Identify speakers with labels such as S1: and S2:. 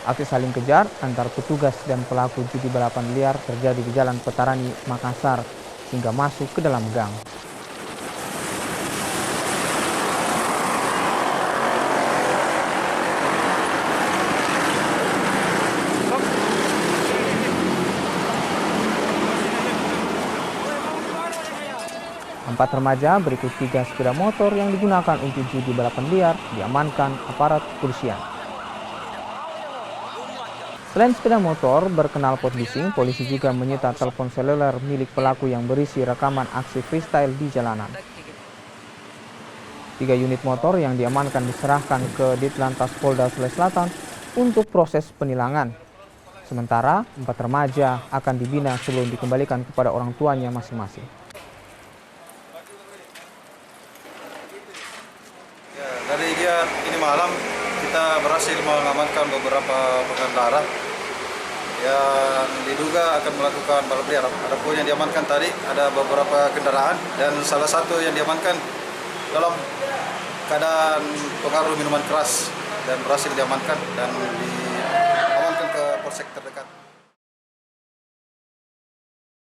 S1: Aksi saling kejar antar petugas dan pelaku judi balapan liar terjadi di Jalan Petarani, Makassar, hingga masuk ke dalam gang. Empat remaja berikut 3 sepeda motor yang digunakan untuk judi balapan liar diamankan aparat kepolisian. Selain sepeda motor berkenal pot bising, polisi juga menyita telepon seluler milik pelaku yang berisi rekaman aksi freestyle di jalanan. 3 unit motor yang diamankan diserahkan ke Ditlantas Polda Sulawesi Selatan untuk proses penilangan. Sementara 4 remaja akan dibina sebelum dikembalikan kepada orang tuanya masing-masing.
S2: Dari giat ini malam kita berhasil mengamankan beberapa pengendara yang diduga akan melakukan balap liar. Adapun yang diamankan tadi ada beberapa kendaraan dan salah satu yang diamankan dalam keadaan pengaruh minuman keras dan berhasil diamankan dan diamankan ke polsek terdekat.